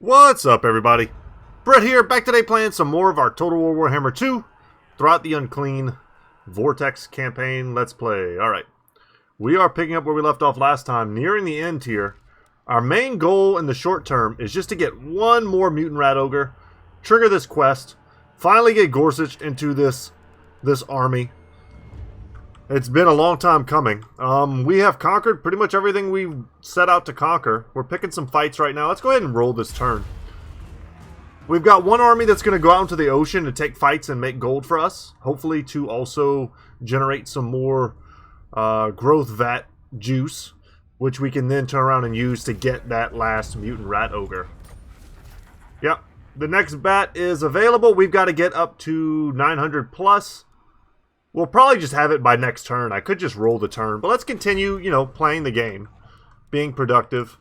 What's up, everybody? Brett here, back today playing some more of our Total War Warhammer 2 Throt the Unclean Vortex campaign. Let's play. Alright. We are picking up where we left off last time, nearing the end here. Our main goal in the short term is just to get one more Mutant Rat Ogre, trigger this quest, finally get Gorsuch into this army. It's been a long time coming. We have conquered pretty much everything we set out to conquer. We're picking some fights right now. Let's go ahead and roll this turn. We've got one army that's going to go out into the ocean to take fights and make gold for us. Hopefully to also generate some more growth vat juice, which we can then turn around and use to get that last Mutant Rat Ogre. Yep. The next bat is available. We've got to get up to 900 plus. We'll probably just have it by next turn. I could just roll the turn. But let's continue, you know, playing the game. Being productive.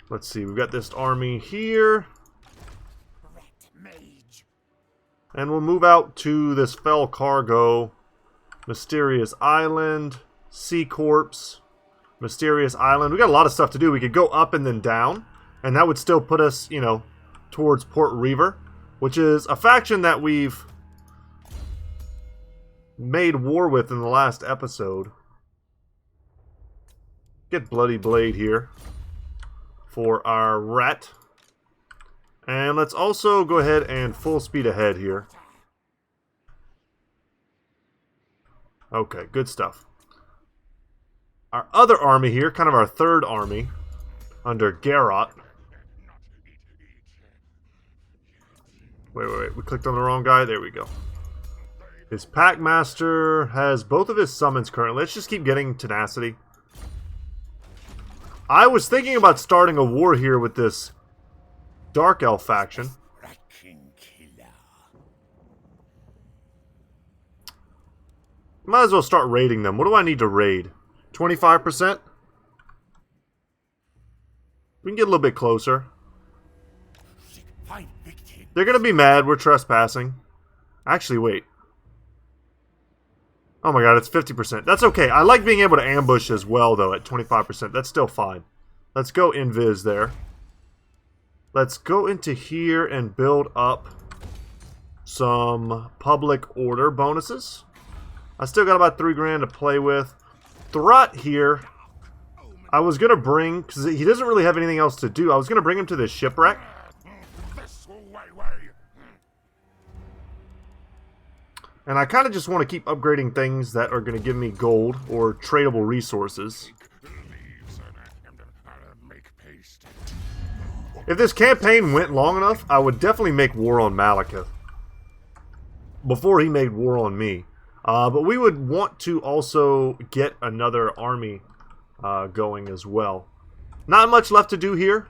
Let's see. We've got this army here. And we'll move out to this Fell Cargo. Mysterious Island. Sea Corpse. Mysterious Island. We got a lot of stuff to do. We could go up and then down. And that would still put us, you know, towards Port Reaver. Which is a faction that we've made war with in the last episode. Get Bloody Blade here for our rat. And let's also go ahead and full speed ahead here. Okay, good stuff. Our other army here, kind of our third army, under Garrot. Wait, we clicked on the wrong guy. There we go. His Packmaster has both of his summons currently. Let's just keep getting tenacity. I was thinking about starting a war here with this Dark Elf faction. Might as well start raiding them. What do I need to raid? 25%? We can get a little bit closer. They're going to be mad. We're trespassing. Actually, wait. Oh my god, it's 50%. That's okay. I like being able to ambush as well, though, at 25%. That's still fine. Let's go invis there. Let's go into here and build up some public order bonuses. I still got about 3 grand to play with. Throt here, I was going to bring, because he doesn't really have anything else to do, I was going to bring him to this shipwreck. And I kind of just want to keep upgrading things that are going to give me gold or tradable resources. If this campaign went long enough, I would definitely make war on Malekith before he made war on me. But we would want to also get another army going as well. Not much left to do here.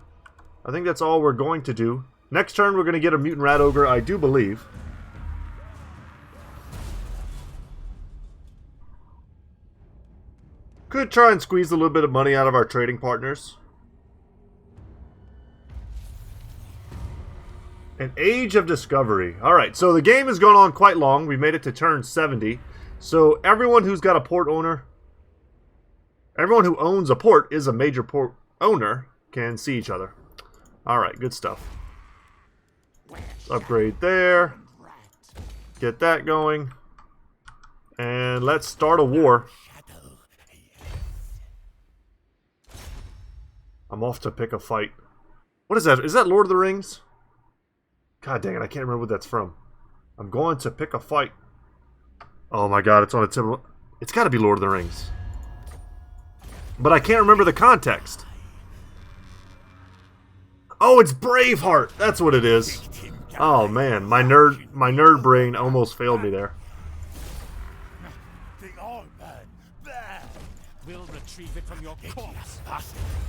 I think that's all we're going to do. Next turn we're going to get a Mutant Rat Ogre, I do believe. Could try and squeeze a little bit of money out of our trading partners. An Age of Discovery. Alright, so the game has gone on quite long. We made it to turn 70. So everyone who's got a port owner, everyone who owns a port is a major port owner, can see each other. Alright, good stuff. Let's upgrade there. Get that going. And let's start a war. I'm off to pick a fight. What is that? Is that Lord of the Rings? God dang it, I can't remember what that's from. I'm going to pick a fight. Oh my god, it's on a tip of... It's got to be Lord of the Rings. But I can't remember the context. Oh, it's Braveheart! That's what it is. Oh man, my nerd brain almost failed me there.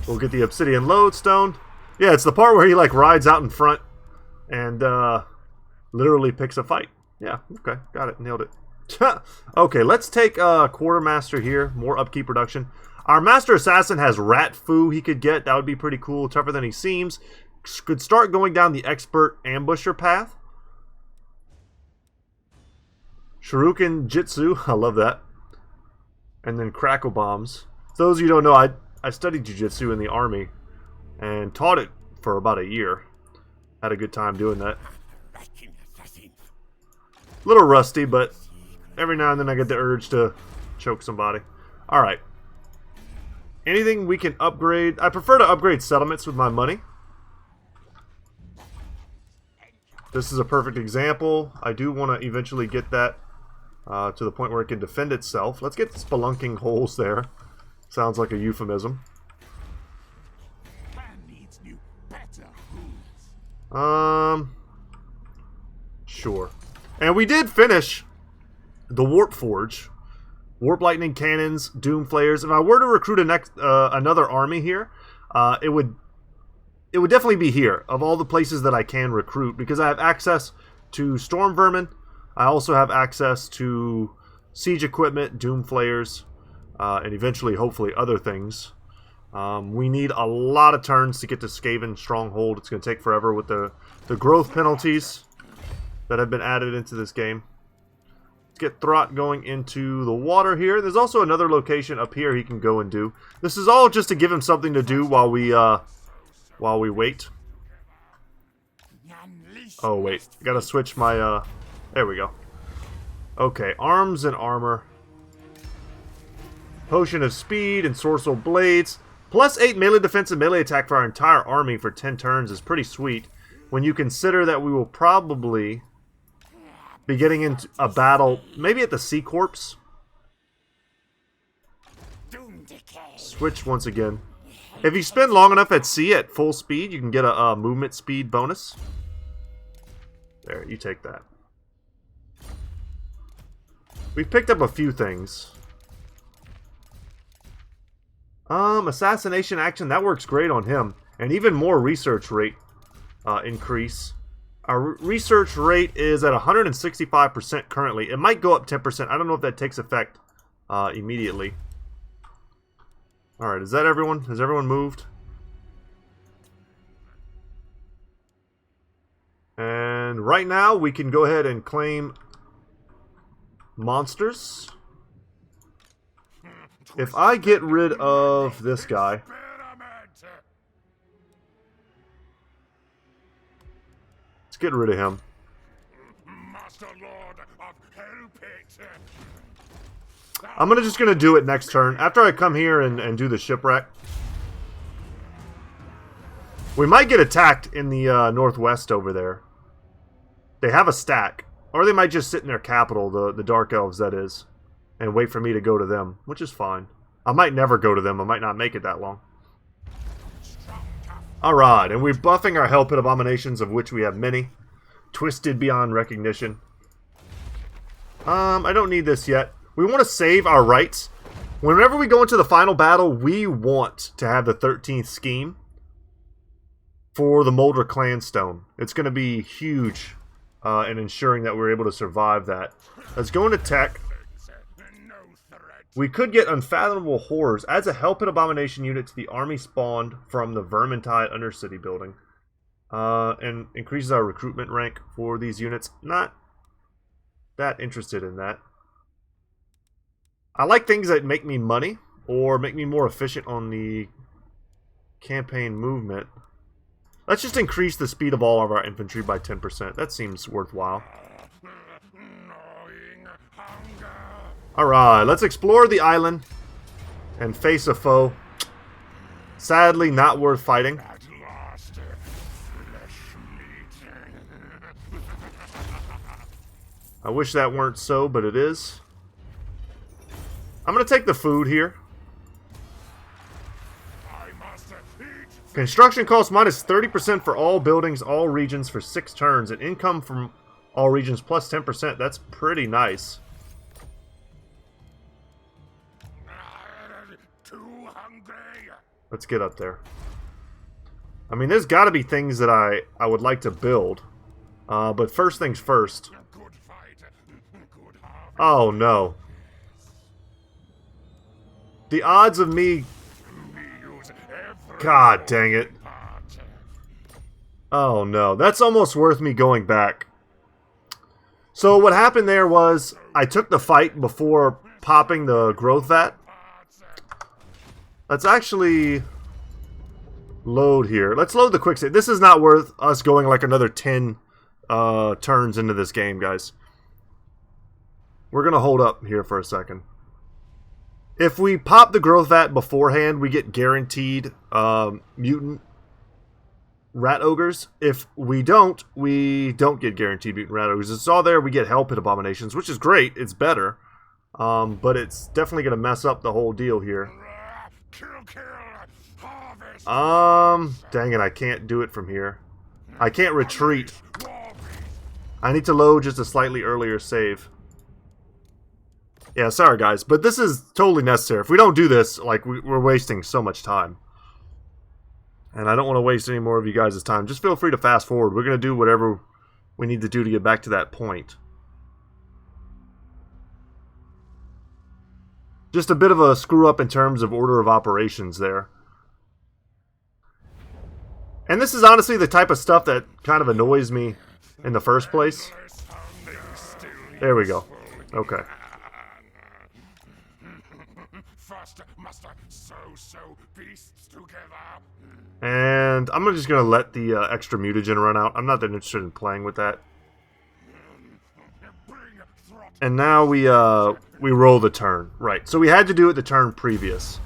We'll get the Obsidian Lodestone. Yeah, it's the part where he like rides out in front and literally picks a fight. Yeah, okay, got it, nailed it. Okay, let's take Quartermaster here, more upkeep production. Our Master Assassin has Rat Foo he could get. That would be pretty cool, tougher than he seems. Could start going down the Expert Ambusher path. Shuriken Jitsu, I love that. And then Crackle Bombs. For those of you who don't know, I studied Jiu-Jitsu in the Army. and taught it for about a year. Had a good time doing that. A little rusty, but every now and then I get the urge to choke somebody. Alright. Anything we can upgrade? I prefer to upgrade settlements with my money. This is a perfect example. I do want to eventually get that to the point where it can defend itself. Let's get spelunking holes there. Sounds like a euphemism. Sure. And we did finish the Warp Forge. Warp Lightning Cannons, Doom Flayers. If I were to recruit another army here, it would definitely be here, of all the places that I can recruit, because I have access to Storm Vermin. I also have access to Siege Equipment, Doom Flayers, and eventually, hopefully, other things. We need a lot of turns to get to Skaven Stronghold. It's going to take forever with the growth penalties that have been added into this game. Let's get Throt going into the water here. There's also another location up here he can go and do. This is all just to give him something to do while we wait. Oh, wait. Gotta switch my, there we go. Okay, arms and armor. Potion of speed and Sorceral Blades. Plus 8 melee defense and melee attack for our entire army for 10 turns is pretty sweet. When you consider that we will probably be getting into a battle, maybe at the Sea Corpse. Switch once again. If you spend long enough at sea at full speed, you can get a movement speed bonus. There, you take that. We've picked up a few things. Assassination action, that works great on him. And even more research rate increase. Our research rate is at 165% currently. It might go up 10%. I don't know if that takes effect immediately. Alright, is that everyone? Has everyone moved? And right now we can go ahead and claim monsters. If I get rid of this guy, let's get rid of him. I'm just gonna do it next turn after I come here and do the shipwreck. We might get attacked in the northwest over there. They have a stack, or they might just sit in their capital, the Dark Elves, that is, and wait for me to go to them, which is fine. I might never go to them. I might not make it that long. Alright, and we're buffing our Hell Pit Abominations, of which we have many. Twisted beyond recognition. I don't need this yet. We want to save our rights. Whenever we go into the final battle, we want to have the 13th scheme for the Molder Clanstone. It's going to be huge in ensuring that we're able to survive that. Let's go into tech. We could get Unfathomable Horrors. Adds a Hell Pit Abomination unit to the army spawned from the Vermintide Undercity building. And increases our recruitment rank for these units. Not that interested in that. I like things that make me money, or make me more efficient on the campaign movement. Let's just increase the speed of all of our infantry by 10%. That seems worthwhile. Alright, let's explore the island and face a foe. Sadly, not worth fighting. I wish that weren't so, but it is. I'm going to take the food here. Construction cost minus 30% for all buildings, all regions for 6 turns. And income from all regions plus 10%. That's pretty nice. Let's get up there. I mean, there's got to be things that I would like to build. But first things first. Oh, no. The odds of me... God dang it. Oh, no. That's almost worth me going back. So what happened there was I took the fight before popping the growth vat. Let's actually load here. Let's load the quick save. This is not worth us going like another 10 turns into this game, guys. We're going to hold up here for a second. If we pop the growth vat beforehand, we get guaranteed mutant rat ogres. If we don't get guaranteed mutant rat ogres. It's all there. We get hell pit abominations, which is great. It's better. But it's definitely going to mess up the whole deal here. Dang it, I can't do it from here. I can't retreat. I need to load just a slightly earlier save. Yeah, sorry guys, but this is totally necessary. If we don't do this, like, we're wasting so much time. And I don't want to waste any more of you guys' time. Just feel free to fast forward. We're going to do whatever we need to do to get back to that point. Just a bit of a screw up in terms of order of operations there. And this is honestly the type of stuff that kind of annoys me in the first place. There we go. Okay. And I'm just going to let the extra mutagen run out. I'm not that interested in playing with that. And now we roll the turn. Right, so we had to do it the turn previous.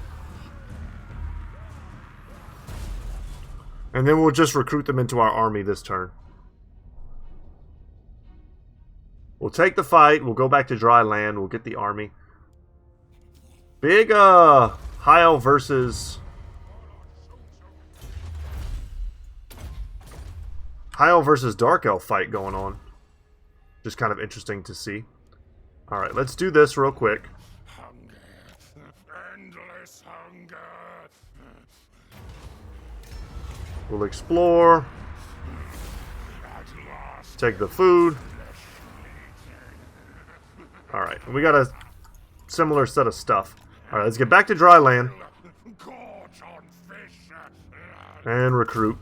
And then we'll just recruit them into our army this turn. We'll take the fight. We'll go back to dry land. We'll get the army. Big High Elf versus Dark Elf fight going on. Just kind of interesting to see. Alright, let's do this real quick. Hunger. Endless hunger. We'll explore. Take the food. Alright, we got a similar set of stuff. Alright, let's get back to dry land. And recruit.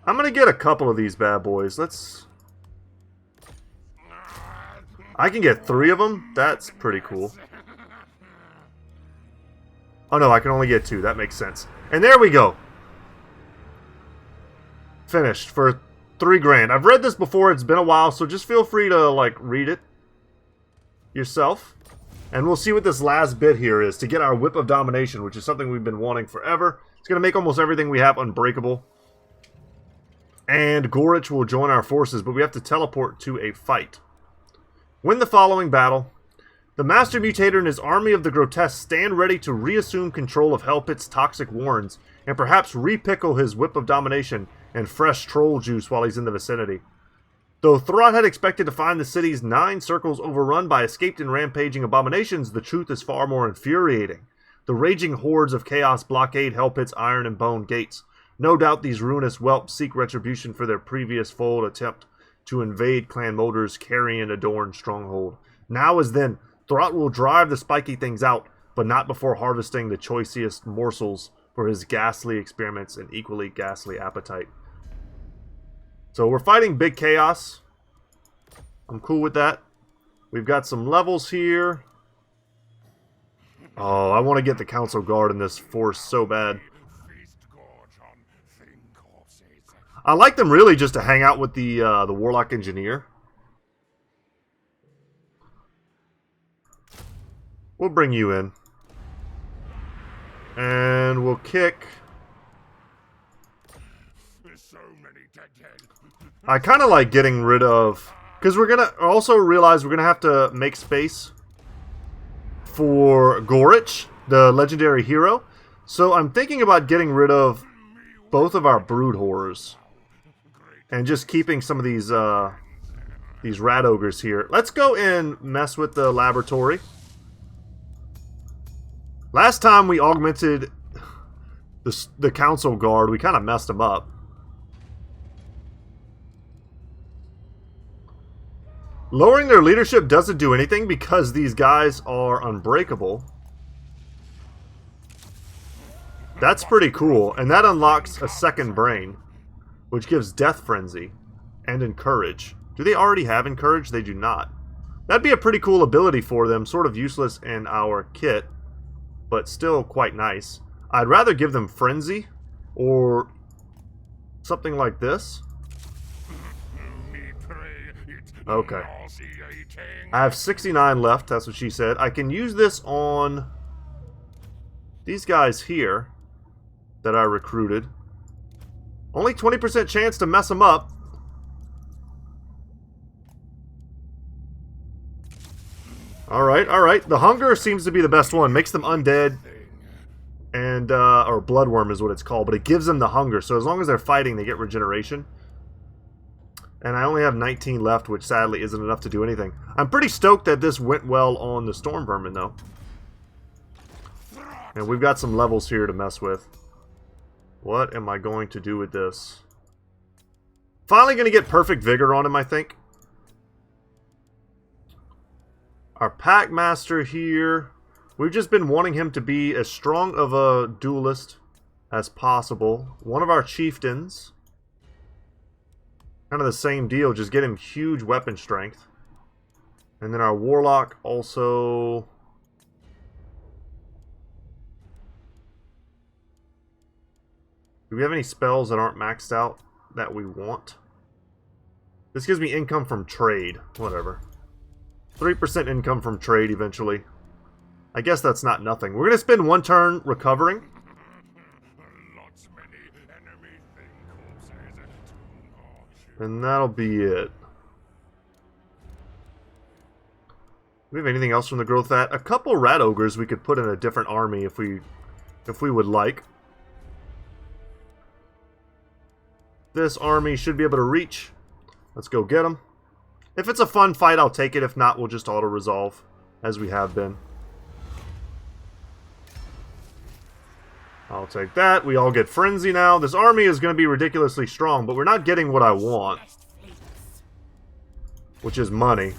I'm going to get a couple of these bad boys. I can get 3 of them? That's pretty cool. Oh no, I can only get 2. That makes sense. And there we go. Finished for 3 grand. I've read this before. It's been a while, so just feel free to, like, read it yourself. And we'll see what this last bit here is to get our Whip of Domination, which is something we've been wanting forever. It's going to make almost everything we have unbreakable. And Gorich will join our forces, but we have to teleport to a fight. Win the following battle. The Master Mutator and his army of the Grotesque stand ready to reassume control of Hellpit's toxic warrens, and perhaps repickle his Whip of Domination and fresh troll juice while he's in the vicinity. Though Throt had expected to find the city's 9 circles overrun by escaped and rampaging abominations, the truth is far more infuriating. The raging hordes of chaos blockade Hellpit's iron and bone gates. No doubt these ruinous whelps seek retribution for their previous foiled attempt to invade Clan Molder's carrion-adorned stronghold. Now as then, Throt will drive the spiky things out, but not before harvesting the choicest morsels for his ghastly experiments and equally ghastly appetite. So we're fighting Big Chaos. I'm cool with that. We've got some levels here. Oh, I want to get the Council Guard in this force so bad. I like them really just to hang out with the Warlock Engineer. We'll bring you in. And we'll kick. I kind of like getting rid of... Because we're going to also realize we're going to have to make space for Gorich, the legendary hero. So I'm thinking about getting rid of both of our Brood Horrors. And just keeping some of these rat ogres here. Let's go and mess with the laboratory. Last time we augmented the Council Guard, we kind of messed them up. Lowering their leadership doesn't do anything because these guys are unbreakable. That's pretty cool. And that unlocks a second brain, which gives Death Frenzy and Encourage. Do they already have Encourage? They do not. That'd be a pretty cool ability for them. Sort of useless in our kit, but still quite nice. I'd rather give them Frenzy Or something like this. Okay. I have 69 left, that's what she said. I can use this on these guys here that I recruited. Only 20% chance to mess them up. Alright, alright. The hunger seems to be the best one. Makes them undead. And, or bloodworm is what it's called. But it gives them the hunger. So as long as they're fighting, they get regeneration. And I only have 19 left, which sadly isn't enough to do anything. I'm pretty stoked that this went well on the storm vermin, though. And we've got some levels here to mess with. What am I going to do with this? Finally going to get perfect vigor on him, I think. Our pack master here. We've just been wanting him to be as strong of a duelist as possible. One of our chieftains. Kind of the same deal, just get him huge weapon strength. And then our warlock also... Do we have any spells that aren't maxed out that we want? This gives me income from trade. Whatever. 3% income from trade eventually. I guess that's not nothing. We're going to spend one turn recovering. And that'll be it. Do we have anything else from the growth vat? A couple rat ogres we could put in a different army if we would like. This army should be able to reach. Let's go get them. If it's a fun fight, I'll take it. If not, we'll just auto-resolve, as we have been. I'll take that. We all get Frenzy now. This army is going to be ridiculously strong, but we're not getting what I want. Which is money.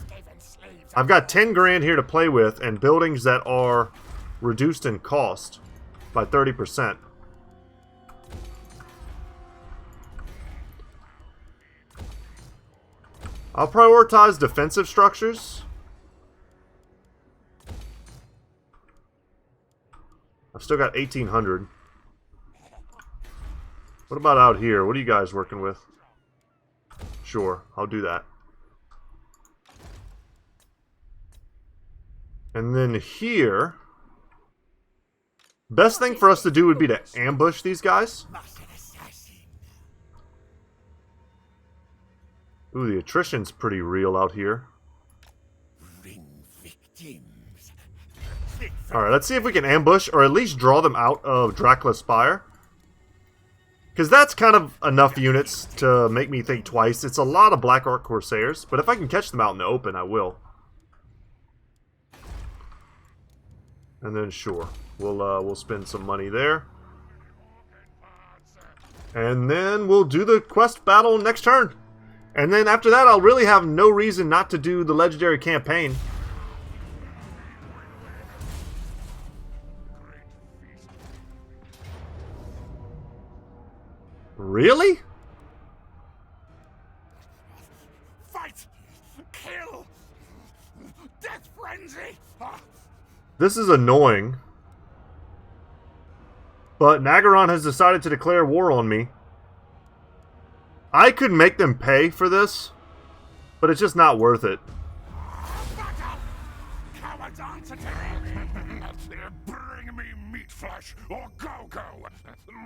I've got 10 grand here to play with, and buildings that are reduced in cost by 30%. I'll prioritize defensive structures. I've still got 1,800. What about out here? What are you guys working with? Sure, I'll do that. And then here... Best thing for us to do would be to ambush these guys. Ooh, the attrition's pretty real out here. Alright, let's see if we can ambush, or at least draw them out of Dracula's Spire. Because that's kind of enough units to make me think twice. It's a lot of Black Ark Corsairs, but if I can catch them out in the open, I will. And then sure, we'll spend some money there. And then we'll do the quest battle next turn. And then after that, I'll really have no reason not to do the legendary campaign. Really? Fight! Kill! Death frenzy! This is annoying. But Nagaron has decided to declare war on me. I could make them pay for this, but it's just not worth it. Cowards answer to bring me meat flesh or go-go.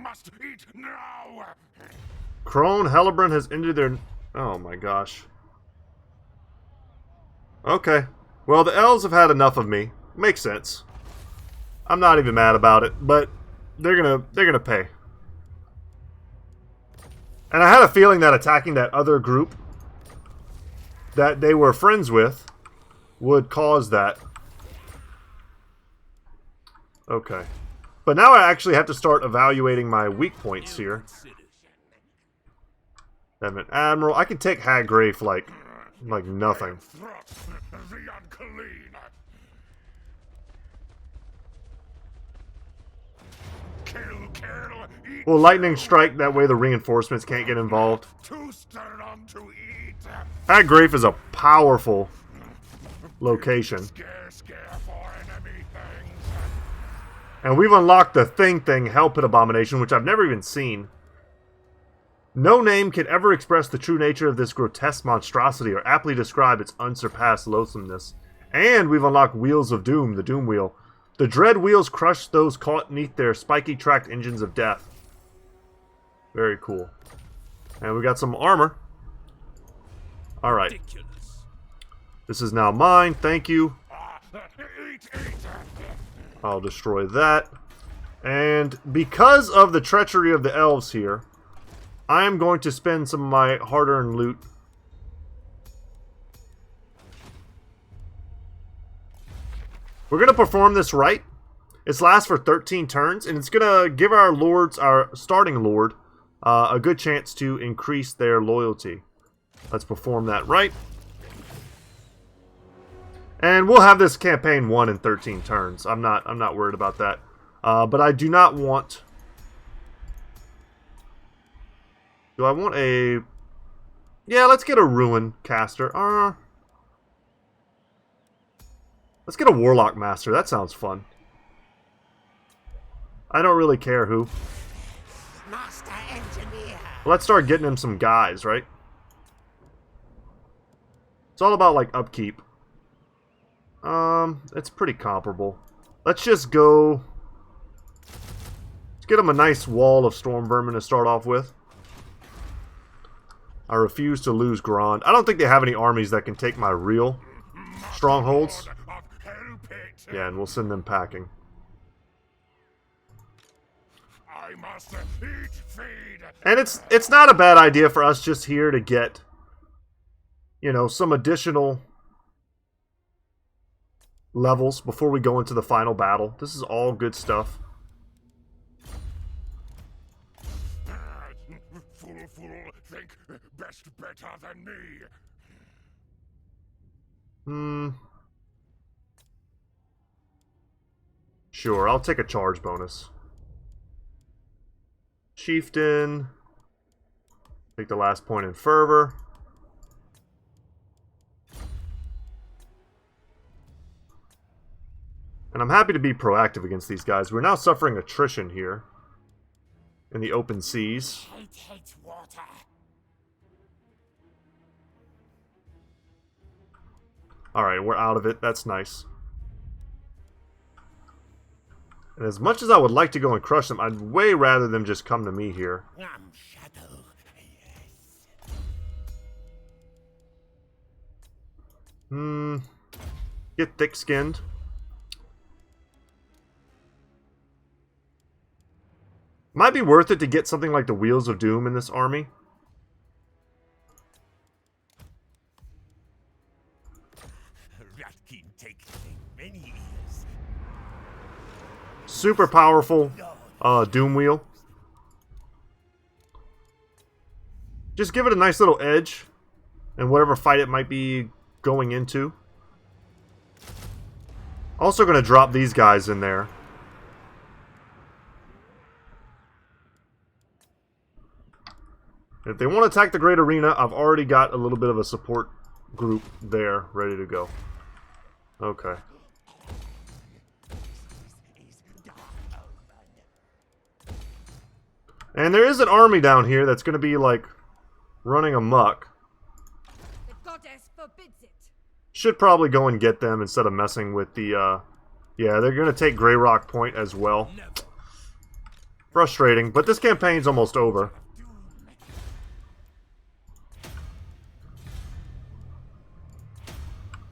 Must eat now. Crone Hellebrand has ended their... Oh my gosh. Okay. Well, the elves have had enough of me. Makes sense. I'm not even mad about it, but they're gonna pay. And I had a feeling that attacking that other group that they were friends with would cause that. Okay. But now I actually have to start evaluating my weak points here. I'm an admiral. I can take Haggrafe like nothing. Throt, the unclean. Kill, eat. Well, lightning strike, that way the reinforcements can't get involved. Too stern on to eat. Haggrafe is a powerful location. Scare for enemy things. And we've unlocked the thing, Hell Pit Abomination, which I've never even seen. No name can ever express the true nature of this grotesque monstrosity or aptly describe its unsurpassed loathsomeness. And we've unlocked Wheels of Doom, the Doom Wheel. The dread wheels crush those caught beneath their spiky tracked engines of death. Very cool. And we got some armor. Alright. This is now mine, thank you. I'll destroy that. And because of the treachery of the elves here, I am going to spend some of my hard-earned loot. We're going to perform this right. It lasts for 13 turns, and it's going to give our lords, our starting lord, a good chance to increase their loyalty. Let's perform that right. And we'll have this campaign won in 13 turns. I'm not worried about that. But I do not want... Do I want a... Yeah, let's get a Ruin Caster. Let's get a Warlock Master. That sounds fun. I don't really care who. Master Engineer. Let's start getting him some guys, right? It's all about, like, upkeep. It's pretty comparable. Let's just go... Let's get him a nice wall of Storm Vermin to start off with. I refuse to lose Grand. I don't think they have any armies that can take my real strongholds. Yeah, and we'll send them packing. I must eat, feed. And it's not a bad idea for us just here to get, you know, some additional levels before we go into the final battle. This is all good stuff. Fool, think best better than me. Sure, I'll take a charge bonus. Chieftain. Take the last point in fervor. And I'm happy to be proactive against these guys. We're now suffering attrition here in the open seas. Hate water. Alright, we're out of it. That's nice. And as much as I would like to go and crush them, I'd way rather them just come to me here. Shadow. Yes. Get thick-skinned. Might be worth it to get something like the Wheels of Doom in this army. Super powerful Doom Wheel. Just give it a nice little edge in whatever fight it might be going into. Also going to drop these guys in there. If they want to attack the Great Arena, I've already got a little bit of a support group there ready to go. Okay. And there is an army down here that's going to be, like, running amok. The goddess forbids it. Should probably go and get them instead of messing with the, Yeah, they're going to take Grey Rock Point as well. Frustrating, but this campaign's almost over.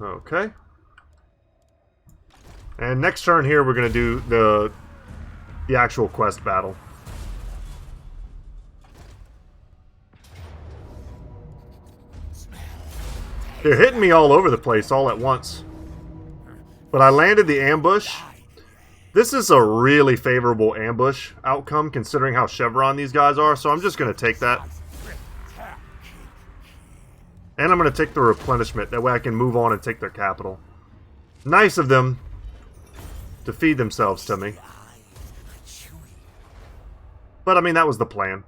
Okay. And next turn here, we're going to do the actual quest battle. They're hitting me all over the place all at once. But I landed the ambush. This is a really favorable ambush outcome considering how chevron these guys are, so I'm just going to take that. And I'm going to take the replenishment, that way I can move on and take their capital. Nice of them to feed themselves to me. But I mean, that was the plan.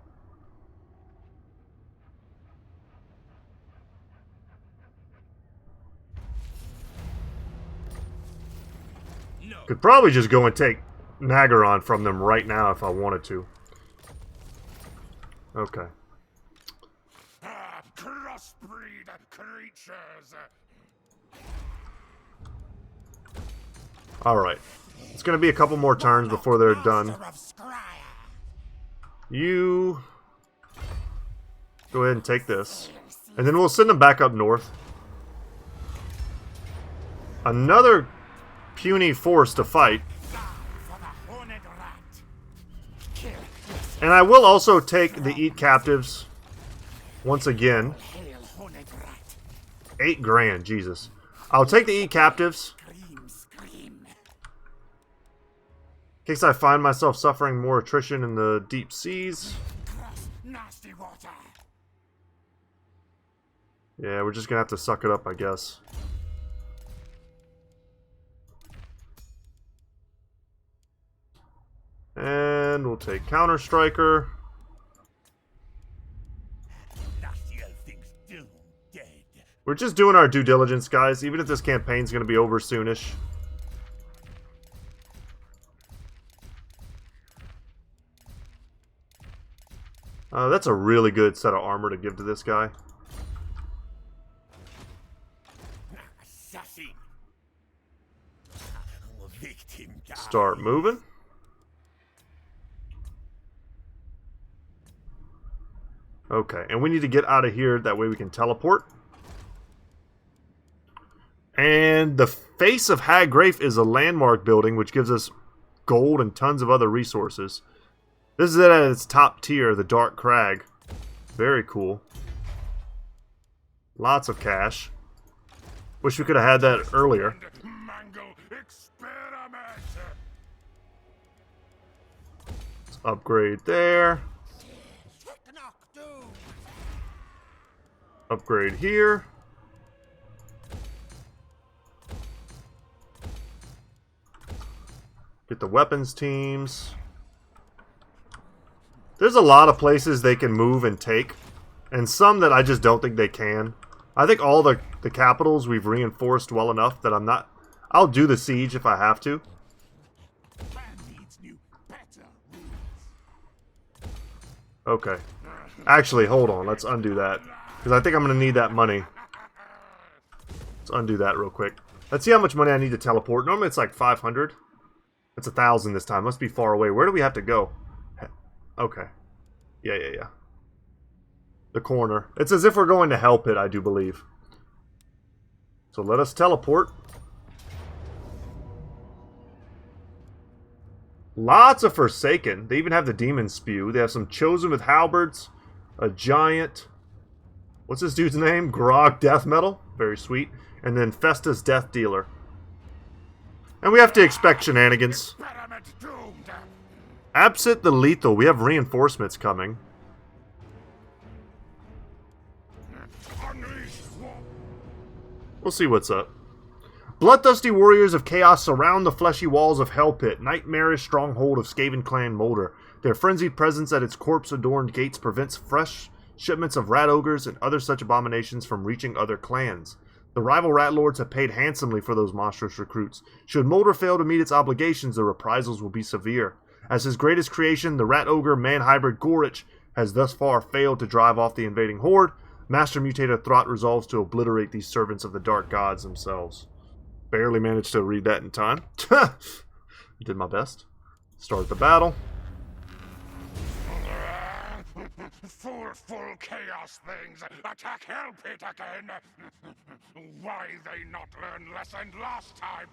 Could probably just go and take Nagaron from them right now if I wanted to. Okay. Crossbreed creatures. Alright. It's going to be a couple more turns before they're done. Master of Scryer. You go ahead and take this. And then we'll send them back up north. Another puny force to fight. For the horned rat. Kill this And I will also take the Eat Captives once again. hail horned rat. 8 grand, Jesus. I'll take the Eat Captives Scream. in case I find myself suffering more attrition in the deep seas. Cross nasty water. Yeah, we're just gonna have to suck it up, I guess. And we'll take Counter Striker. Nasty things doomed dead. We're just doing our due diligence, guys, even if this campaign's gonna be over soonish. That's a really good set of armor to give to this guy. Assassin. Victim die. Start moving. Okay, and we need to get out of here, that way we can teleport. And the Face of Haggrafe is a landmark building, which gives us gold and tons of other resources. This is it at its top tier, the Dark Crag. Very cool. Lots of cash. Wish we could have had that earlier. Mangle experiment. Let's upgrade there. Knock doom. Upgrade here. Get the weapons teams. There's a lot of places they can move and take, and some that I just don't think they can. I think all the capitals we've reinforced well enough that I'm not... I'll do the siege if I have to. Man needs new, better rules. Okay. Actually, hold on. Let's undo that. Because I think I'm going to need that money. Let's undo that real quick. Let's see how much money I need to teleport. Normally it's like 500. It's 1,000 this time. Must be far away. Where do we have to go? Okay. Yeah. The corner. It's as if we're going to Hell Pit, I do believe. So let us teleport. Lots of Forsaken. They even have the Demon Spew. They have some Chosen with Halberds. A Giant. What's this dude's name? Grog Death Metal. Very sweet. And then Festus Death Dealer. And we have to expect shenanigans. Experiment doomed. Absent the lethal, we have reinforcements coming. Unleash war. We'll see what's up. Bloodthirsty warriors of chaos surround the fleshy walls of Hell Pit, nightmarish stronghold of Skaven clan Molder. Their frenzied presence at its corpse-adorned gates prevents fresh shipments of rat ogres and other such abominations from reaching other clans. The rival rat lords have paid handsomely for those monstrous recruits. Should Molder fail to meet its obligations, the reprisals will be severe. As his greatest creation, the rat ogre man-hybrid Gorich has thus far failed to drive off the invading horde, Master Mutator Throt resolves to obliterate these servants of the dark gods themselves. Barely managed to read that in time. Did my best. Start the battle. Full chaos things. Attack Hell Pit again. Why they not learn lesson last time?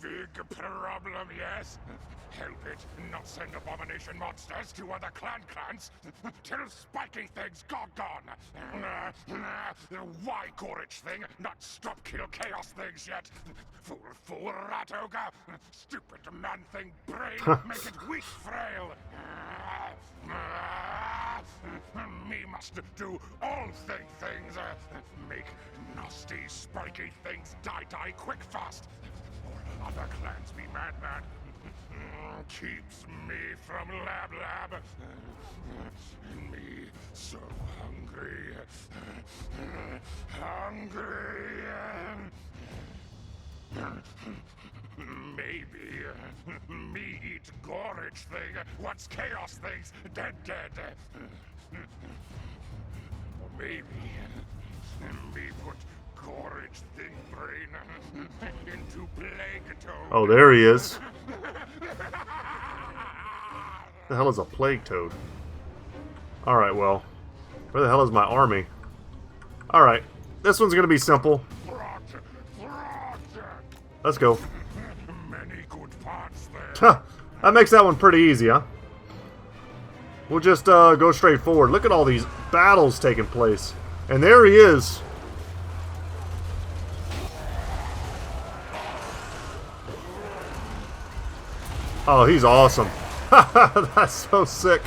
Big problem, yes? Help it not send abomination monsters to other clans till spiky things gone. Why Gorich thing not stop kill chaos things yet? Fool rat ogre. Stupid man thing brain make it weak frail. Me must do all things. Make nasty spiky things die quick fast. Or other clans be mad. Keeps me from lab. Me so hungry. Maybe me eat gorage thing, what's chaos things, dead. Or maybe me put gorage thing brain into plague toad. Oh, there he is. The hell is a plague toad? Alright, well. Where the hell is my army? Alright. This one's gonna be simple. Let's go. Many good parts there. That makes that one pretty easy, huh? We'll just go straight forward. Look at all these battles taking place. And there he is. Oh, he's awesome. That's so sick.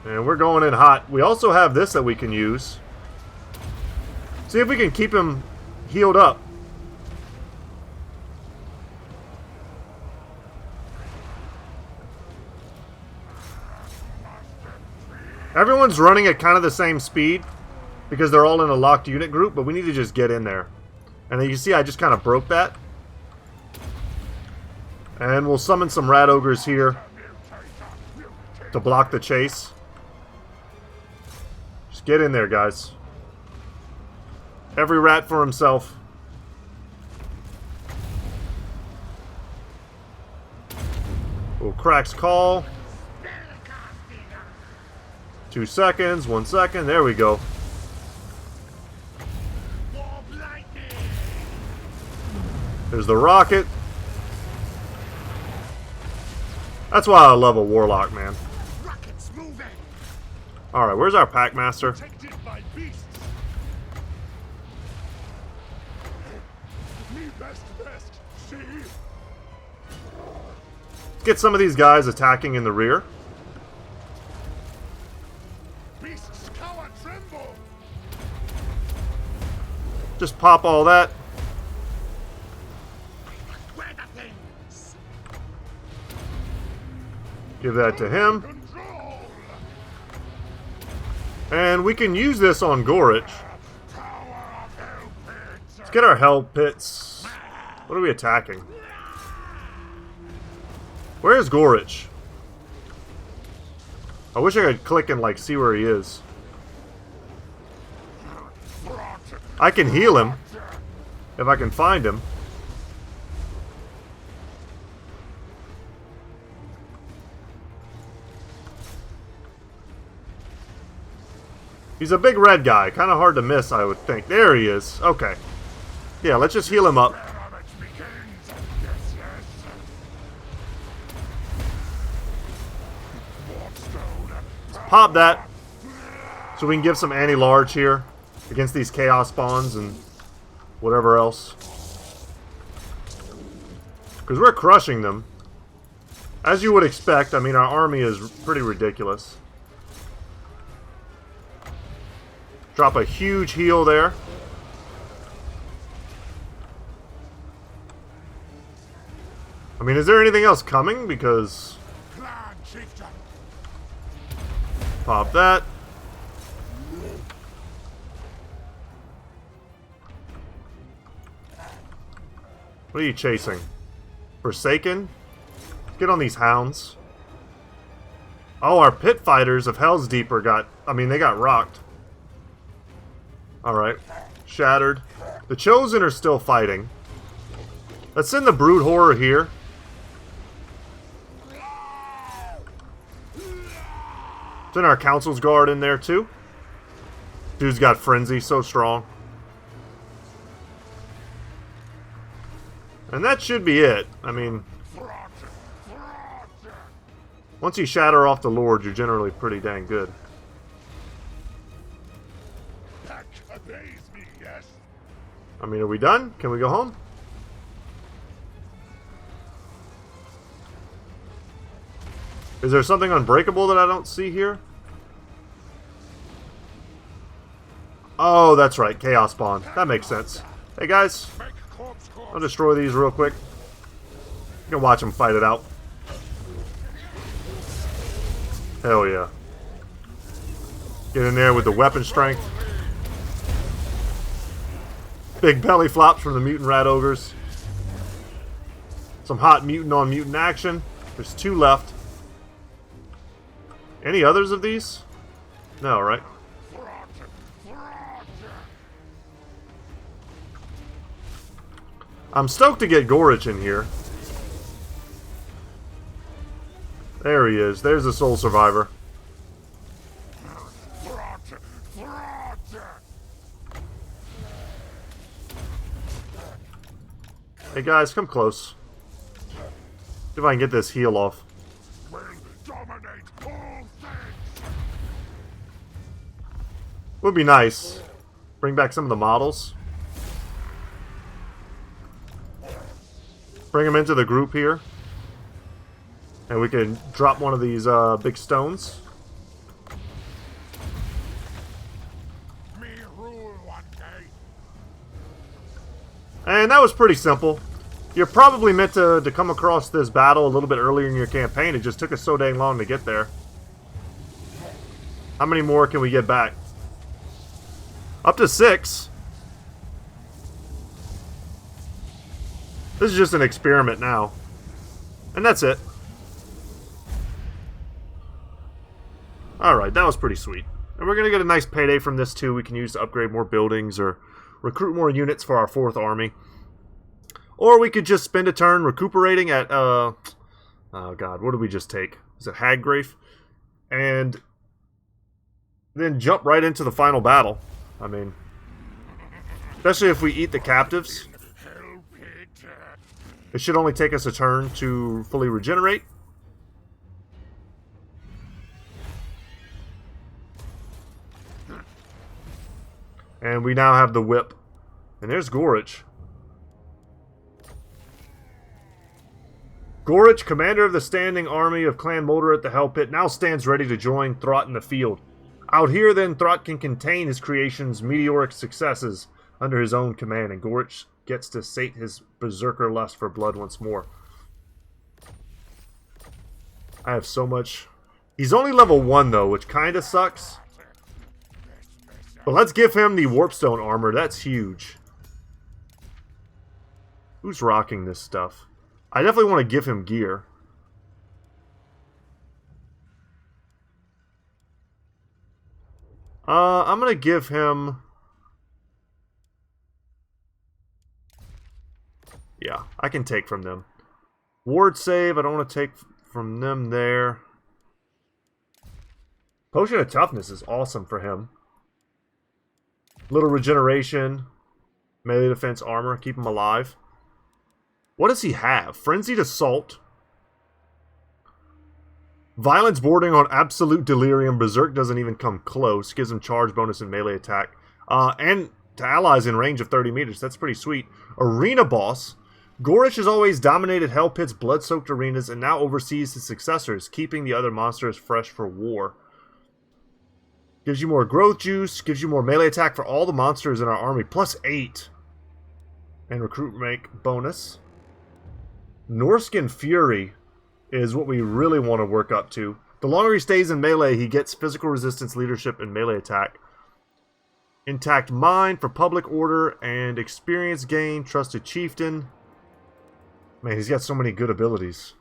And we're going in hot. We also have this that we can use. See if we can keep him healed up. Everyone's running at kind of the same speed because they're all in a locked unit group, but we need to just get in there. And then you see I just kind of broke that. And we'll summon some rat ogres here to block the chase. Just get in there, guys. Every rat for himself. We'll Crack's Call. 2 seconds, 1 second, there we go. There's the rocket. That's why I love a warlock, man. Alright, where's our Packmaster? Let's get some of these guys attacking in the rear. Just pop all that. Give that to him. And we can use this on Gorich. Let's get our hell pits. What are we attacking? Where's Gorich? I wish I could click and like see where he is. I can heal him if I can find him. He's a big red guy. Kind of hard to miss, I would think. There he is. Okay. Yeah, let's just heal him up. Let's pop that. So we can give some anti-large here against these chaos spawns and whatever else. Because we're crushing them. As you would expect, I mean, our army is pretty ridiculous. Drop a huge heal there. I mean, is there anything else coming? Because... Pop that. What are you chasing? Forsaken? Get on these hounds. Oh, our pit fighters of Hell's Deeper got... I mean, they got rocked. Alright. Shattered. The Chosen are still fighting. Let's send the Brood Horror here. Send our Council's Guard in there too. Dude's got Frenzy, so strong. And that should be it. I mean... Once you shatter off the Lord, you're generally pretty dang good. I mean, are we done? Can we go home? Is there something unbreakable that I don't see here? Oh, that's right. Chaos Spawn. That makes sense. Hey, guys. I'll destroy these real quick. You can watch them fight it out. Hell yeah. Get in there with the weapon strength. Big belly flops from the mutant rat ogres. Some hot mutant on mutant action. There's 2 left. Any others of these? No, right? I'm stoked to get Gorich in here. There he is. There's the Soul Survivor. Hey guys, come close. See if I can get this heal off. Would be nice. Bring back some of the models. Bring them into the group here. And we can drop one of these big stones. Me rule one day. And that was pretty simple. You're probably meant to come across this battle a little bit earlier in your campaign. It just took us so dang long to get there. How many more can we get back? Up to 6. This is just an experiment now. And that's it. Alright, that was pretty sweet. And we're going to get a nice payday from this too. We can use to upgrade more buildings or recruit more units for our 4th army. Or we could just spend a turn recuperating at, oh god, what did we just take? Is it Haggrafe? And then jump right into the final battle. I mean, especially if we eat the captives. It should only take us a turn to fully regenerate. And we now have the whip. And there's Gorich. Gorich, commander of the standing army of Clan Moulder at the Hell Pit, now stands ready to join Throt in the field. Out here, then, Throt can contain his creation's meteoric successes under his own command, and Gorich gets to sate his berserker lust for blood once more. I have so much. He's only level 1, though, which kind of sucks. But let's give him the Warpstone armor. That's huge. Who's rocking this stuff? I definitely want to give him gear. I'm going to give him... Yeah, I can take from them. Ward save, I don't want to take from them there. Potion of Toughness is awesome for him. Little regeneration. Melee defense armor, keep him alive. What does he have? Frenzied Assault. Violence bordering on Absolute Delirium. Berserk doesn't even come close. Gives him charge bonus and melee attack. And to allies in range of 30 meters. That's pretty sweet. Arena Boss. Gorich has always dominated Hell Pit's blood-soaked arenas and now oversees his successors, keeping the other monsters fresh for war. Gives you more growth juice. Gives you more melee attack for all the monsters in our army. Plus 8. And recruit rank bonus. Norskin Fury is what we really want to work up to. The longer he stays in melee, he gets physical resistance, leadership, and melee attack. Intact Mind for public order and experience gain. Trusted Chieftain. Man, he's got so many good abilities.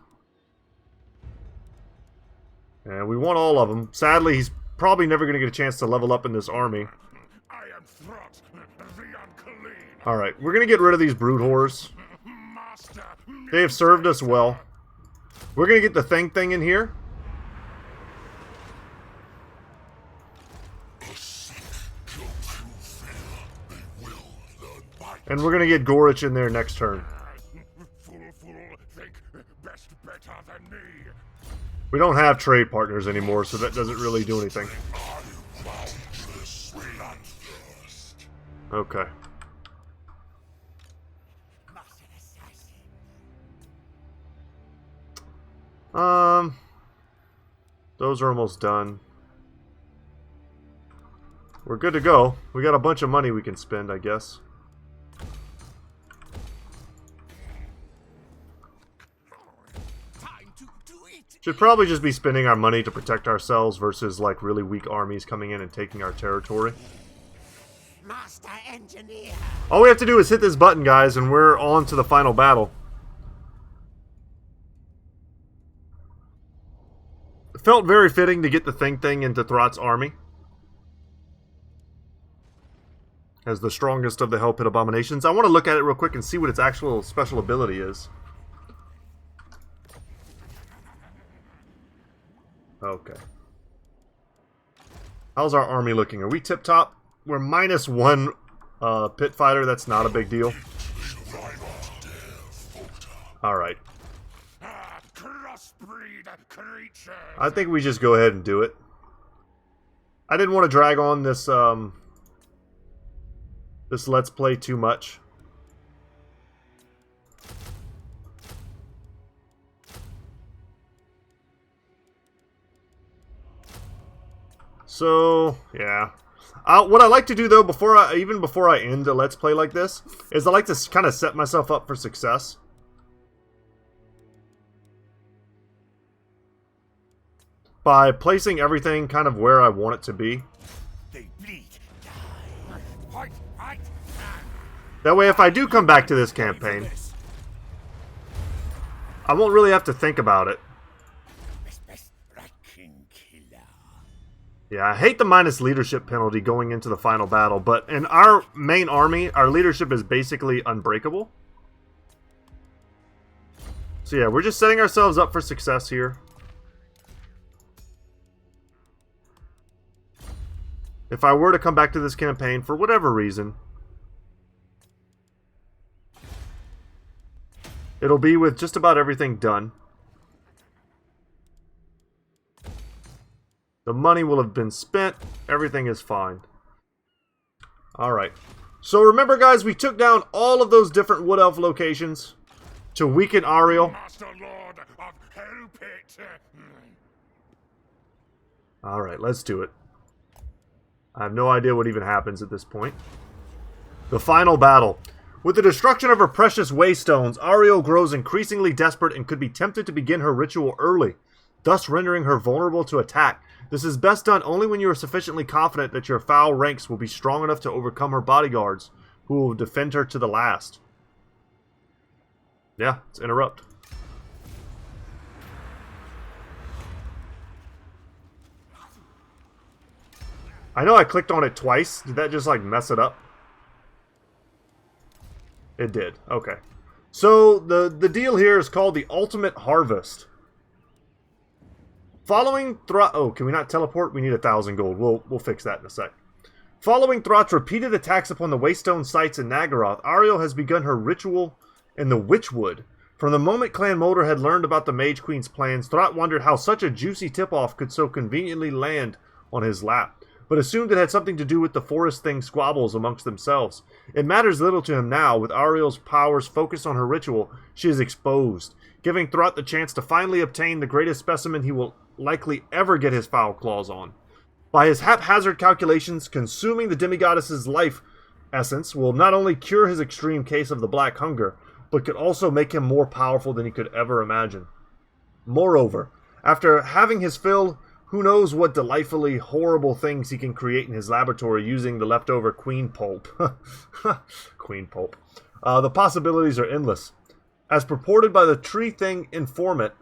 And we want all of them. Sadly, he's probably never going to get a chance to level up in this army. I am Throt, the unclean. Alright, we're going to get rid of these brood whores. Master, They have served us well. We're going to get the thing in here. And we're going to get Gorich in there next turn. Fool, think best better than me. We don't have trade partners anymore, so that doesn't really do anything. Okay. Those are almost done. We're good to go. We got a bunch of money we can spend, I guess. Should probably just be spending our money to protect ourselves versus like really weak armies coming in and taking our territory. Master engineer. All we have to do is hit this button, guys, and we're on to the final battle. It felt very fitting to get the thing into Throt's army as the strongest of the Hell Pit Abominations. I want to look at it real quick and see what its actual special ability is. Okay. How's our army looking? Are we tip-top? We're -1 pit fighter. That's not a big deal. Alright. I think we just go ahead and do it. I didn't want to drag on this this Let's Play too much. So, yeah. What I like to do, though, even before I end a Let's Play like this, is I like to kind of set myself up for success. By placing everything kind of where I want it to be. They bleed. That way, if I do come back to this campaign, I won't really have to think about it. Yeah, I hate the minus leadership penalty going into the final battle, but in our main army, our leadership is basically unbreakable. So yeah, we're just setting ourselves up for success here. If I were to come back to this campaign for whatever reason, it'll be with just about everything done. The money will have been spent. Everything is fine. Alright. So remember, guys, we took down all of those different Wood Elf locations to weaken Ariel. Master Lord of Hellpit. Alright, let's do it. I have no idea what even happens at this point. The final battle. With the destruction of her precious waystones, Ariel grows increasingly desperate and could be tempted to begin her ritual early, thus rendering her vulnerable to attack. This is best done only when you are sufficiently confident that your foul ranks will be strong enough to overcome her bodyguards, who will defend her to the last. Yeah, let's interrupt. I know I clicked on it twice. Did that just, like, mess it up? It did. Okay. So, the deal here is called the Ultimate Harvest. Following Throt... Oh, can we not teleport? We need 1,000 gold. We'll fix that in a sec. Following Throt's repeated attacks upon the Waystone sites in Nagaroth, Ariel has begun her ritual in the Witchwood. From the moment Clan Moulder had learned about the Mage Queen's plans, Throt wondered how such a juicy tip-off could so conveniently land on his lap, but assumed it had something to do with the Forest Thing squabbles amongst themselves. It matters little to him now. With Ariel's powers focused on her ritual, she is exposed, giving Throt the chance to finally obtain the greatest specimen he will likely ever get his foul claws on. By his haphazard calculations, consuming the demigoddess's life essence will not only cure his extreme case of the Black Hunger, but could also make him more powerful than he could ever imagine. Moreover, after having his fill, who knows what delightfully horrible things he can create in his laboratory using the leftover queen pulp. Queen pulp. The possibilities are endless. As purported by the Tree Thing informant,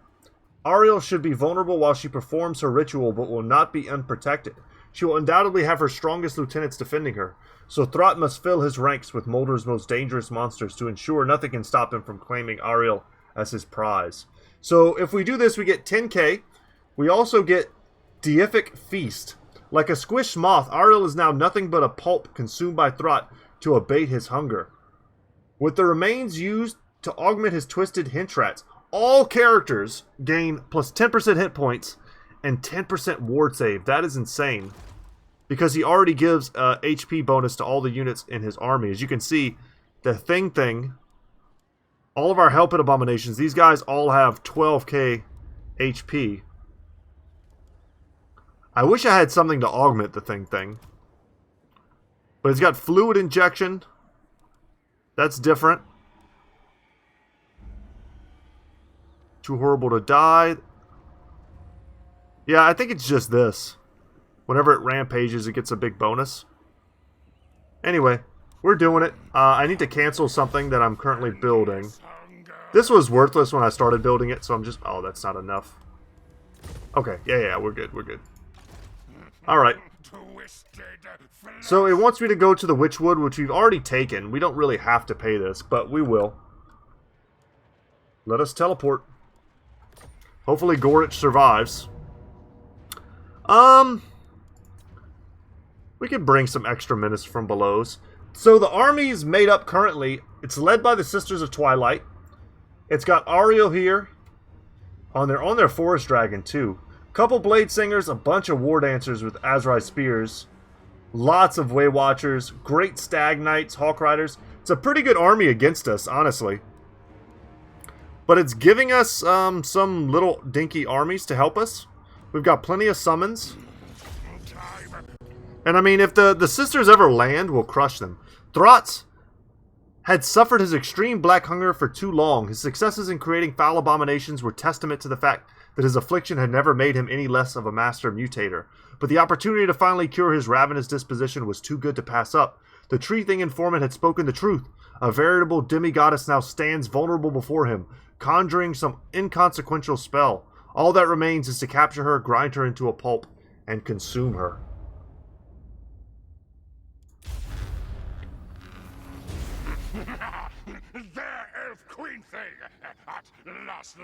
Ariel should be vulnerable while she performs her ritual, but will not be unprotected. She will undoubtedly have her strongest lieutenants defending her, so Throt must fill his ranks with Moulder's most dangerous monsters to ensure nothing can stop him from claiming Ariel as his prize. So if we do this, we get 10k. We also get Deific Feast. Like a squished moth, Ariel is now nothing but a pulp consumed by Throt to abate his hunger. With the remains used to augment his twisted hench-rats, all characters gain plus 10% hit points and 10% ward save. That is insane. Because he already gives a HP bonus to all the units in his army. As you can see, the thing, all of our Hell Pit Abominations, these guys all have 12k HP. I wish I had something to augment the thing. But it's got fluid injection. That's different. Too horrible to die. Yeah, I think it's just this. Whenever it rampages, it gets a big bonus. Anyway, We're doing it. I need to cancel something that I'm currently building. This was worthless when I started building it, so I'm just... Oh, that's not enough. Okay, yeah, we're good, we're good. Alright. So it wants me to go to the Witchwood, which we've already taken. We don't really have to pay this, but we will. Let us teleport. Hopefully Gorich survives. We could bring some extra menace from belows. So the army is made up currently. It's led by the Sisters of Twilight. It's got Ariel here. On their Forest Dragon too. Couple Blade Singers, a bunch of War Dancers with Azrai Spears. Lots of Way Watchers, great Stag Knights, Hawk Riders. It's a pretty good army against us, honestly. But it's giving us some little dinky armies to help us. We've got plenty of summons. And I mean, if the Sisters ever land, we'll crush them. Throt had suffered his extreme black hunger for too long. His successes in creating foul abominations were testament to the fact that his affliction had never made him any less of a master mutator. But the opportunity to finally cure his ravenous disposition was too good to pass up. The Tree Thing informant had spoken the truth. A veritable demigoddess now stands vulnerable before him, conjuring some inconsequential spell. All that remains is to capture her, grind her into a pulp, and consume her. There, elf queen thing! At last.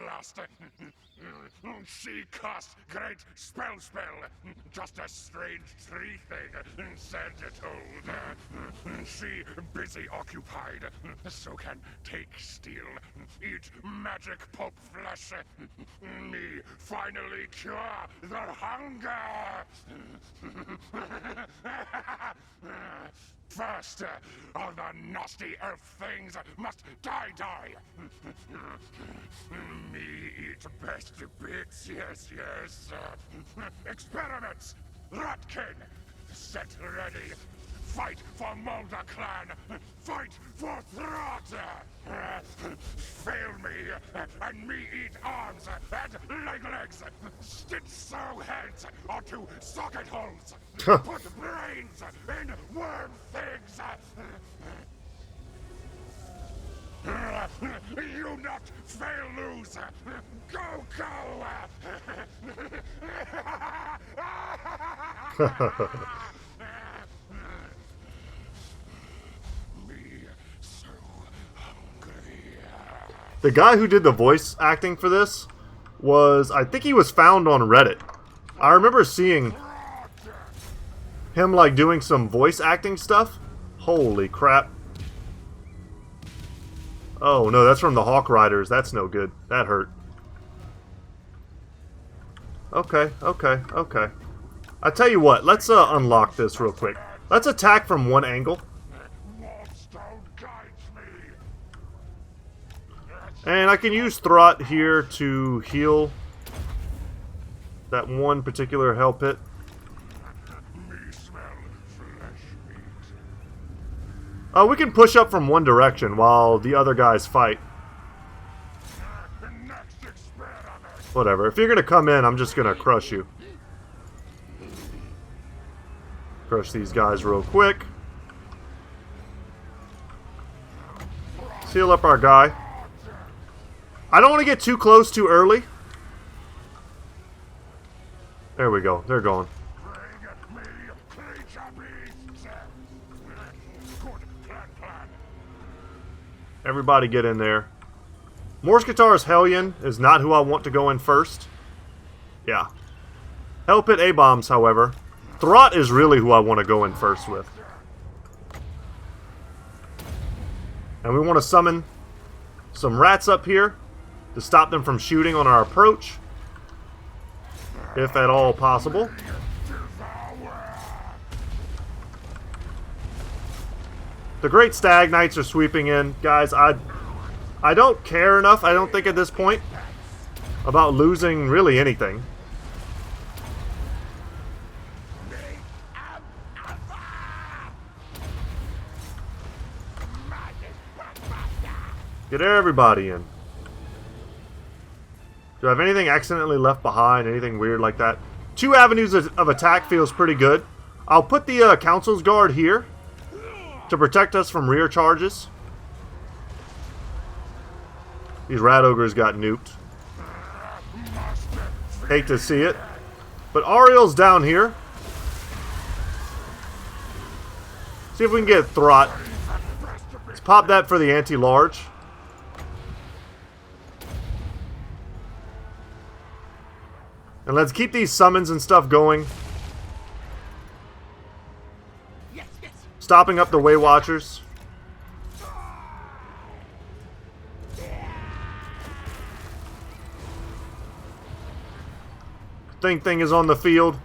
She cast great spell. Just a strange tree thing, said it old. She busy occupied, so can take steel, eat magic pulp flesh. Me finally cure the hunger! First, all the nasty elf things must die. Me eat best bits, yes. Experiments! Ratkin! Set ready! Fight for Mulder Clan! Fight for Throt! Fail me, and me eat arms and legs! Stitch sew heads onto socket holes! Put brains in worm things! You not fail lose! Go! The guy who did the voice acting for this was, I think he was found on Reddit. I remember seeing him like doing some voice acting stuff. Holy crap. Oh no, that's from the Hawk Riders. That's no good. That hurt. Okay. I tell you what, let's unlock this real quick. Let's attack from one angle. And I can use Throt here to heal that one particular hell pit. We can push up from one direction while the other guys fight. Whatever. If you're going to come in, I'm just going to crush you. Crush these guys real quick. Seal up our guy. I don't want to get too close too early. There we go. They're going. Everybody get in there. Morse Guitar's Hellion is not who I want to go in first. Yeah. Hell Pit A-Bombs, however. Throt is really who I want to go in first with. And we want to summon some rats up here to stop them from shooting on our approach, if at all possible. The Great Stag Knights are sweeping in. Guys, I don't care enough, I don't think at this point, about losing really anything. Get everybody in. Do I have anything accidentally left behind? Anything weird like that? 2 avenues of attack feels pretty good. I'll put the Council's Guard here. to protect us from rear charges. These rat ogres got nuked. Hate to see it. But Ariel's down here. See if we can get Throt. Let's pop that for the anti-large. And let's keep these summons and stuff going. Stopping up the Way Watchers. Thing is on the field.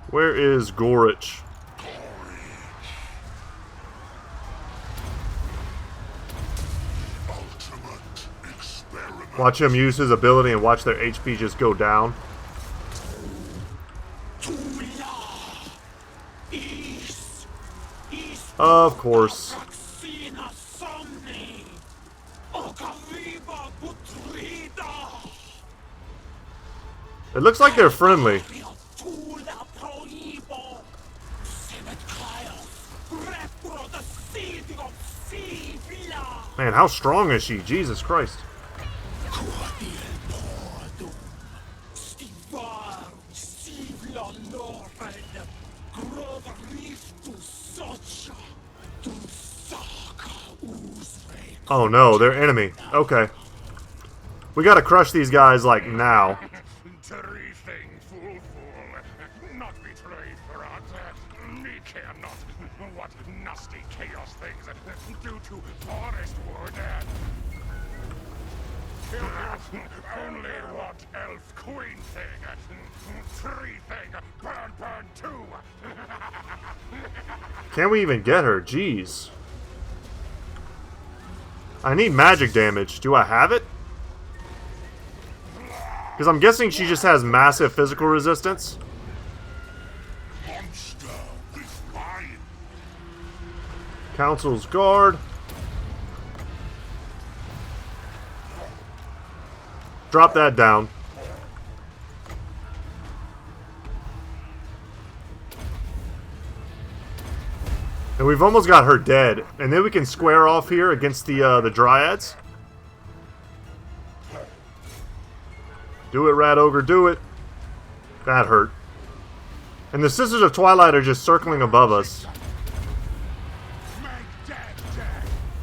Where is Gorich? Watch him use his ability and watch their HP just go down. Of course. It looks like they're friendly. Man, how strong is she? Jesus Christ. Oh no, they're enemy. Okay. We gotta crush these guys, like, now. Not betray Throt. Me care not what nasty chaos things due to forest wood. Only what elf queen thing. Tree thing. Burn too. Can't we even get her? Jeez. I need magic damage. Do I have it? Because I'm guessing she just has massive physical resistance. Council's Guard. Drop that down. And we've almost got her dead. And then we can square off here against the Dryads. Do it, Rat Ogre, do it. That hurt. And the Sisters of Twilight are just circling above us.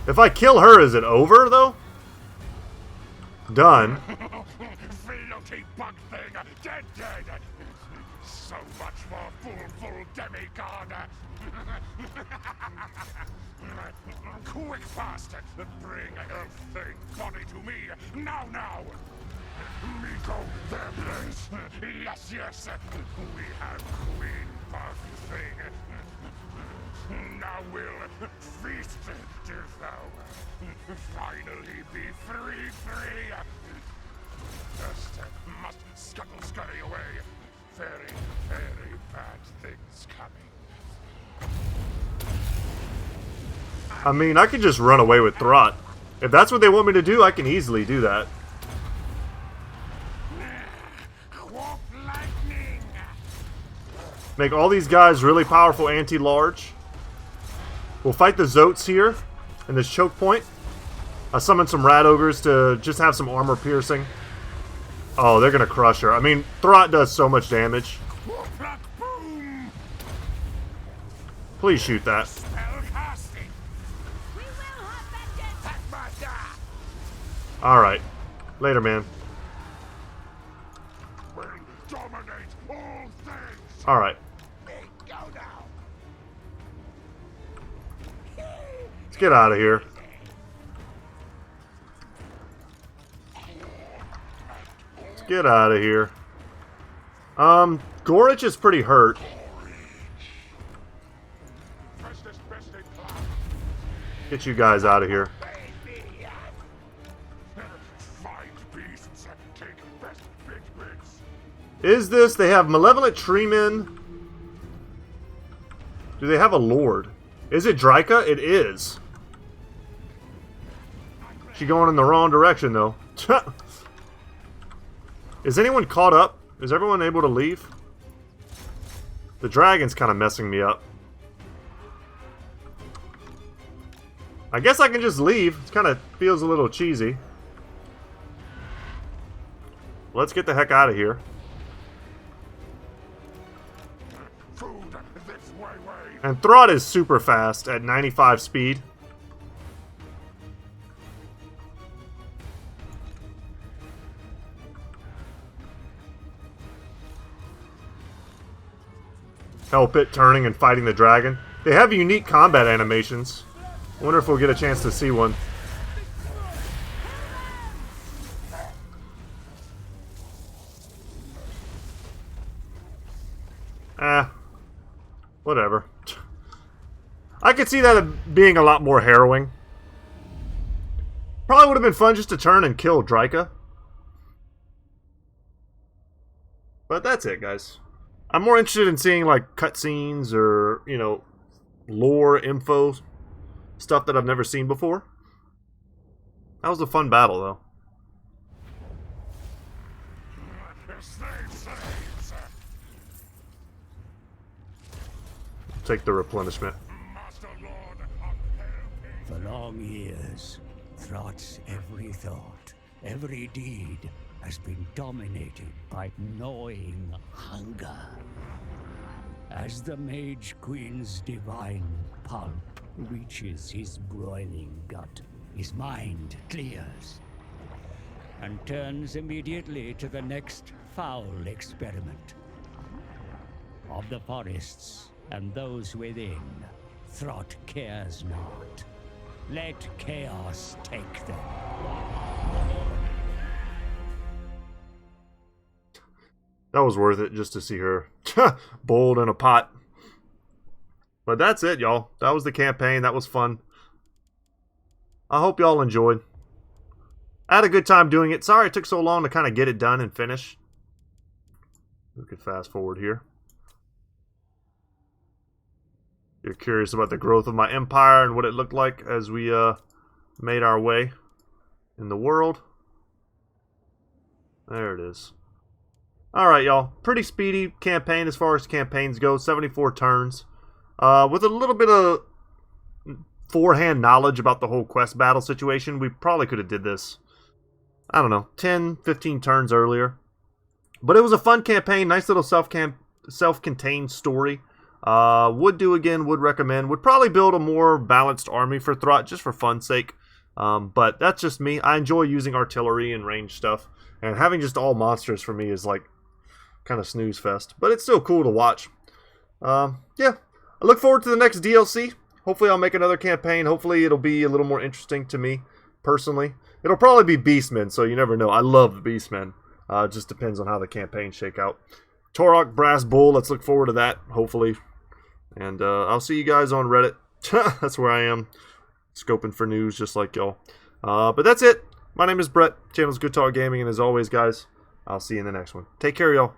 If I kill her, is it over, though? Done. Floaty bug thing, dead. So much for full demigod. Quick, fast, bring elf thing body to me, now. Miko, their place. Yes. We have queen bug thing. Now we'll feast, devour. Finally be free. First, must scurry away. Very bad things coming. I mean, I could just run away with Throt. If that's what they want me to do, I can easily do that. Make all these guys really powerful anti-large. We'll fight the Zotes here in this choke point. I summon some Rat Ogres to just have some armor piercing. Oh, they're gonna crush her. I mean, Throt does so much damage. Please shoot that. Alright. Later, man. Alright. Let's get out of here. Let's get out of here. Gorich is pretty hurt. Get you guys out of here. Is this? They have Malevolent Treemen. Do they have a Lord? Is it Dryka? It is. She going in the wrong direction, though. Is anyone caught up? Is everyone able to leave? The dragon's kind of messing me up. I guess I can just leave. It kind of feels a little cheesy. Let's get the heck out of here. Food this way. And Throt is super fast at 95 speed. Hell Pit turning and fighting the dragon. They have unique combat animations. I wonder if we'll get a chance to see one. Whatever. I could see that being a lot more harrowing. Probably would have been fun just to turn and kill Dryka. But that's it, guys. I'm more interested in seeing like cutscenes or, you know, lore info, stuff that I've never seen before. That was a fun battle, though. Take the replenishment. For long years, Throt's every thought, every deed has been dominated by gnawing hunger. As the Mage Queen's divine pulp reaches his broiling gut, his mind clears and turns immediately to the next foul experiment. Of the forests and those within, Throt cares not. Let chaos take them. That was worth it just to see her boiled in a pot. But that's it, y'all. That was the campaign. That was fun. I hope y'all enjoyed. I had a good time doing it. Sorry it took so long to kind of get it done and finish. We could fast forward here. You're curious about the growth of my empire and what it looked like as we made our way in the world. There it is. Alright, y'all. Pretty speedy campaign as far as campaigns go. 74 turns. With a little bit of forehand knowledge about the whole quest battle situation, we probably could have did this, I don't know, 10, 15 turns earlier. But it was a fun campaign. Nice little self-contained story. Would do again, would recommend. Would probably build a more balanced army for Throt, just for fun's sake. But that's just me. I enjoy using artillery and range stuff. And having just all monsters for me is like kind of snooze fest. But it's still cool to watch. Yeah. I look forward to the next DLC. Hopefully I'll make another campaign. Hopefully it'll be a little more interesting to me, personally. It'll probably be Beastmen, so you never know. I love the Beastmen. It just depends on how the campaigns shake out. Torok Brass Bull, let's look forward to that, hopefully. And I'll see you guys on Reddit. That's where I am, scoping for news just like y'all. But that's it. My name is Brett. Channel's Goodtalk Gaming, and as always, guys, I'll see you in the next one. Take care, y'all.